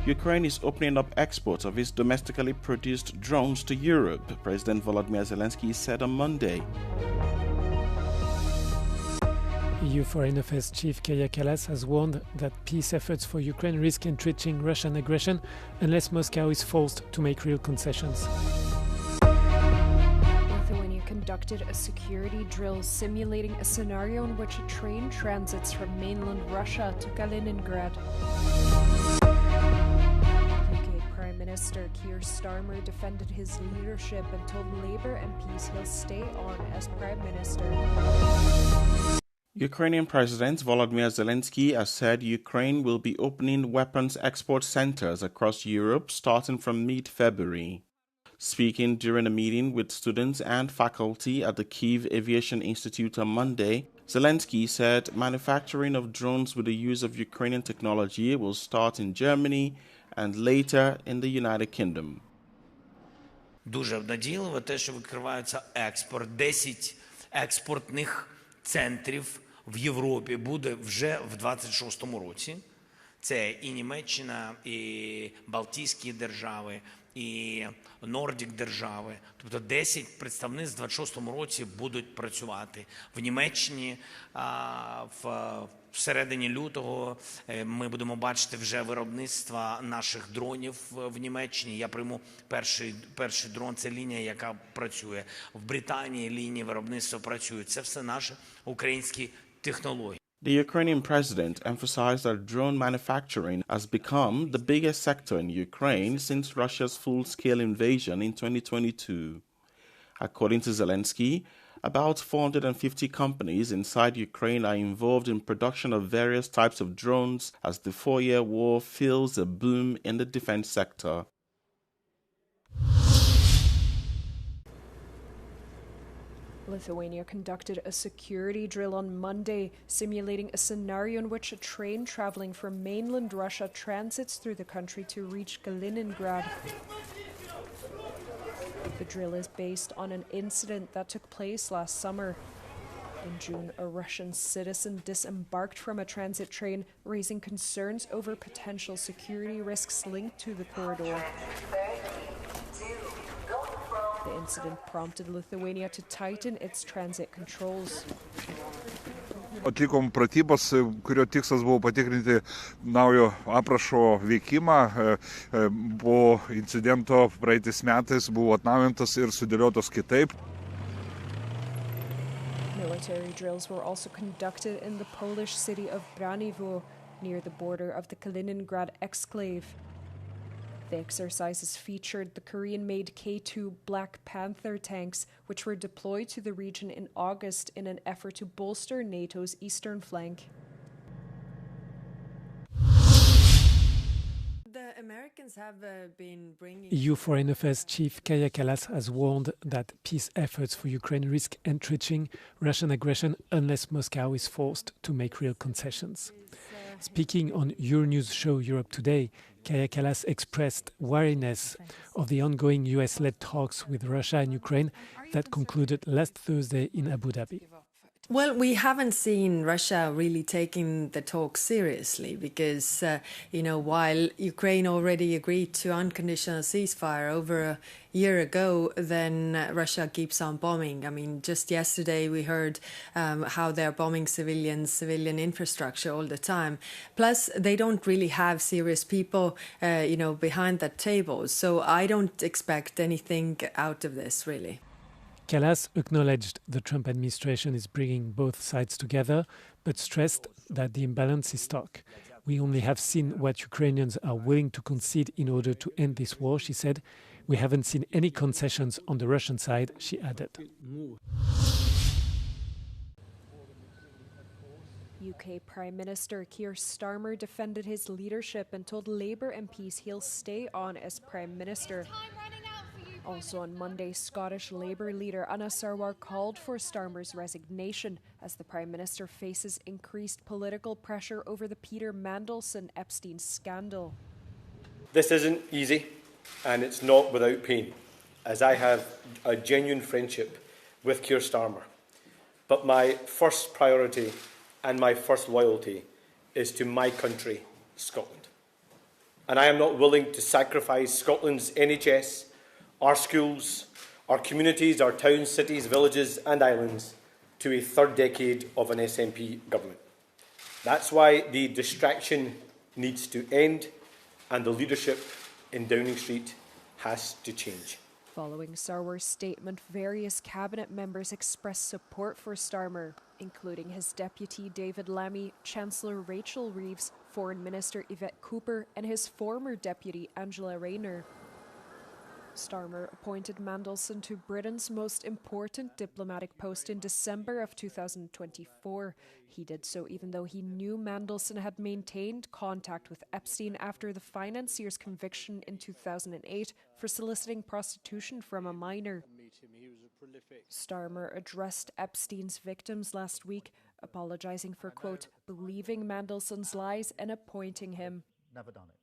Ukraine is opening up exports of its domestically produced drones to Europe, President Volodymyr Zelensky said on Monday. EU Foreign Affairs Chief Kaja Kallas has warned that peace efforts for Ukraine risk entrenching Russian aggression unless Moscow is forced to make real concessions. Lithuania conducted a security drill simulating a scenario in which a train transits from mainland Russia to Kaliningrad. UK Prime Minister Keir Starmer defended his leadership and told Labour MPs he'll stay on as Prime Minister. Ukrainian President Volodymyr Zelensky has said Ukraine will be opening weapons export centers across Europe starting from mid-February. Speaking during a meeting with students and faculty at the Kyiv Aviation Institute on Monday, Zelensky said manufacturing of drones with the use of Ukrainian technology will start in Germany and later in the United Kingdom. Дуже обнадійливо те, що відкривається експорт. 10 експортних центрів в Європі буде вже в 26-му році. Це і Німеччина, і Балтійські держави, і Нордік держави. Тобто 10 представництв в 26-му році будуть працювати. В Німеччині всередині лютого ми будемо бачити вже виробництво наших дронів в Німеччині. Я прийму перший дрон, це лінія, яка працює. В Британії лінії виробництва працюють. Це все наші українські технології. The Ukrainian president emphasized that drone manufacturing has become the biggest sector in Ukraine since Russia's full-scale invasion in 2022. According to Zelensky, about 450 companies inside Ukraine are involved in production of various types of drones as the 4-year war feels a boom in the defense sector. Lithuania conducted a security drill on Monday, simulating a scenario in which a train traveling from mainland Russia transits through the country to reach Kaliningrad. The drill is based on an incident that took place last summer. In June, a Russian citizen disembarked from a transit train, raising concerns over potential security risks linked to the corridor. The incident prompted Lithuania to tighten its transit controls. Atlikom pratybas, kurio tikslas buvo patikrinti naujo aprašo veikimą. Po incidento praeitais metais buvo atnaujintas ir sudėliotas kitaip. Military drills were also conducted in the Polish city of Braniwo, near the border of the Kaliningrad exclave. The exercises featured the Korean-made K-2 Black Panther tanks, which were deployed to the region in August in an effort to bolster NATO's eastern flank. The Americans have been bringing... EU Foreign Affairs Chief Kaja Kallas has warned that peace efforts for Ukraine risk entrenching Russian aggression unless Moscow is forced to make real concessions. Speaking on Euronews show Europe Today, Kaja Kallas expressed wariness of the ongoing US-led talks with Russia and Ukraine that concluded last Thursday in Abu Dhabi. Well, we haven't seen Russia really taking the talks seriously because, while Ukraine already agreed to unconditional ceasefire over a year ago, then Russia keeps on bombing. I mean, just yesterday we heard how they're bombing civilian infrastructure all the time. Plus, they don't really have serious people, behind that table. So I don't expect anything out of this, really. Kallas acknowledged the Trump administration is bringing both sides together, but stressed that the imbalance is stark. We only have seen what Ukrainians are willing to concede in order to end this war, she said. We haven't seen any concessions on the Russian side, she added. UK Prime Minister Keir Starmer defended his leadership and told Labour MPs he'll stay on as Prime Minister. Also on Monday, Scottish Labour leader Anna Sarwar called for Starmer's resignation as the Prime Minister faces increased political pressure over the Peter Mandelson Epstein scandal. This isn't easy, and it's not without pain, as I have a genuine friendship with Keir Starmer. But my first priority and my first loyalty is to my country, Scotland. and I am not willing to sacrifice Scotland's NHS, our schools, our communities, our towns, cities, villages and islands to a third decade of an SNP government. That's why the distraction needs to end and the leadership in Downing Street has to change. Following Sarwar's statement, various cabinet members expressed support for Starmer, including his deputy David Lammy, Chancellor Rachel Reeves, Foreign Minister Yvette Cooper and his former deputy Angela Rayner. Starmer appointed Mandelson to Britain's most important diplomatic post in December of 2024. He did so even though he knew Mandelson had maintained contact with Epstein after the financier's conviction in 2008 for soliciting prostitution from a minor. Starmer addressed Epstein's victims last week, apologizing for, quote, believing Mandelson's lies and appointing him. Never done it.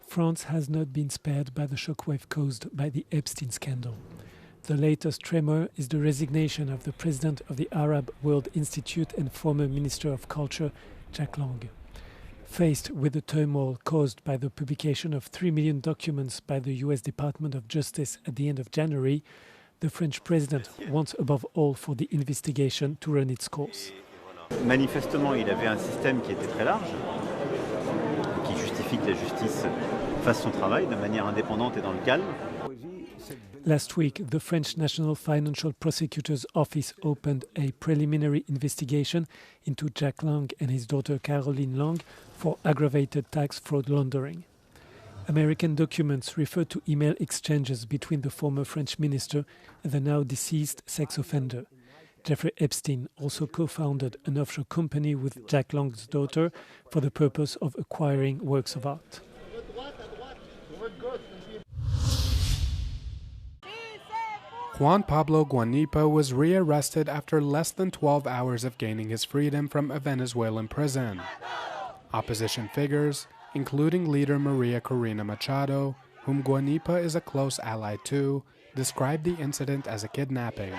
France has not been spared by the shockwave caused by the Epstein scandal. The latest tremor is the resignation of the president of the Arab World Institute and former Minister of Culture, Jack Lang. Faced with the turmoil caused by the publication of 3 million documents by the US Department of Justice at the end of January, the French president wants above all for the investigation to run its course. Manifestement, il avait un système qui était très large, qui justifie que la justice fasse son travail de manière indépendante et dans le calme. Last week, the French National Financial Prosecutor's Office opened a preliminary investigation into Jack Lang and his daughter Caroline Lang for aggravated tax fraud laundering. American documents refer to email exchanges between the former French minister and the now deceased sex offender. Jeffrey Epstein also co-founded an offshore company with Jack Lang's daughter for the purpose of acquiring works of art. Juan Pablo Guanipa was rearrested after less than 12 hours of gaining his freedom from a Venezuelan prison. Opposition figures, including leader Maria Corina Machado, whom Guanipa is a close ally to, described the incident as a kidnapping.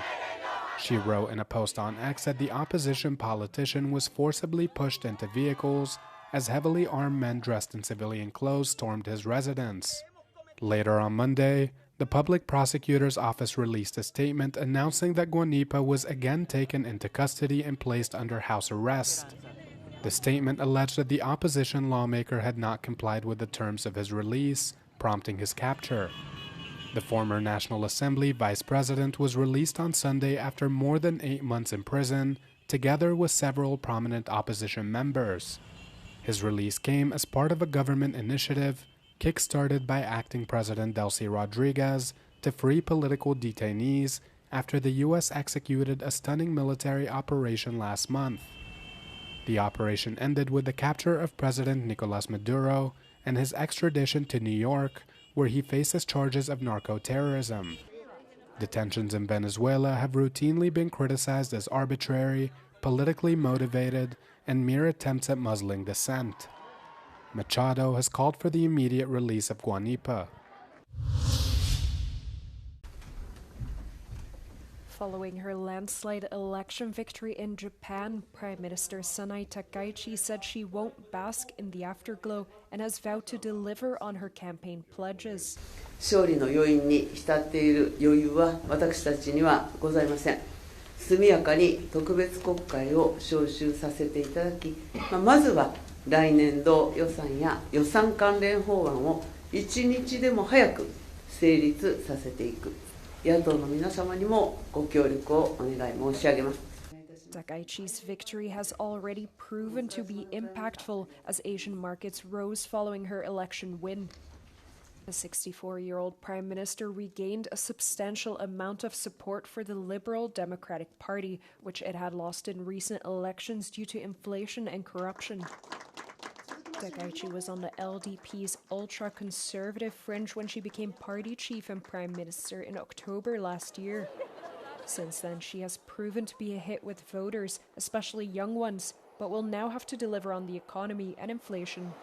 She wrote in a post on X that the opposition politician was forcibly pushed into vehicles as heavily armed men dressed in civilian clothes stormed his residence. Later on Monday, the public prosecutor's office released a statement announcing that Guanipa was again taken into custody and placed under house arrest. The statement alleged that the opposition lawmaker had not complied with the terms of his release, prompting his capture. The former National Assembly vice president was released on Sunday after more than 8 months in prison, together with several prominent opposition members. His release came as part of a government initiative kick-started by acting President Delcy Rodriguez to free political detainees after the U.S. executed a stunning military operation last month. The operation ended with the capture of President Nicolas Maduro and his extradition to New York, where he faces charges of narco-terrorism. Detentions in Venezuela have routinely been criticized as arbitrary, politically motivated, and mere attempts at muzzling dissent. Machado has called for the immediate release of Guanipa. Following her landslide election victory in Japan, Prime Minister Sanai Takaichi said she won't bask in the afterglow and has vowed to deliver on her campaign pledges. 勝利の余韻に浸っている余裕は私たちにはございません。速やかに特別国会を召集させていただき、まずは来年度予算や予算関連法案を一日でも早く成立させていく。野党の皆様にもご協力をお願い申し上げます。Takaichi's victory has already proven to be impactful as Asian markets rose following her election win. The 64-year-old prime minister regained a substantial amount of support for the Liberal Democratic Party, which it had lost in recent elections due to inflation and corruption. Takaichi was on the LDP's ultra-conservative fringe when she became party chief and prime minister in October last year. Since then, she has proven to be a hit with voters, especially young ones, but will now have to deliver on the economy and inflation.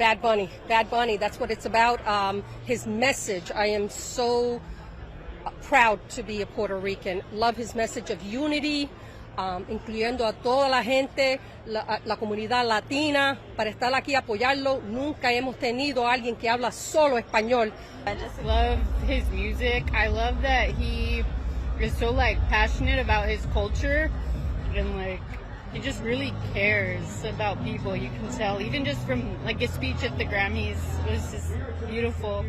Bad Bunny, that's what it's about. His message, I am so proud to be a Puerto Rican. Love his message of unity, incluyendo a toda la gente, la comunidad latina, para estar aquí a apoyarlo. Nunca hemos tenido a alguien que habla solo español. I just love his music. I love that he is so passionate about his culture, and he just really cares about people. You can tell, even just from his speech at the Grammys, it was just beautiful.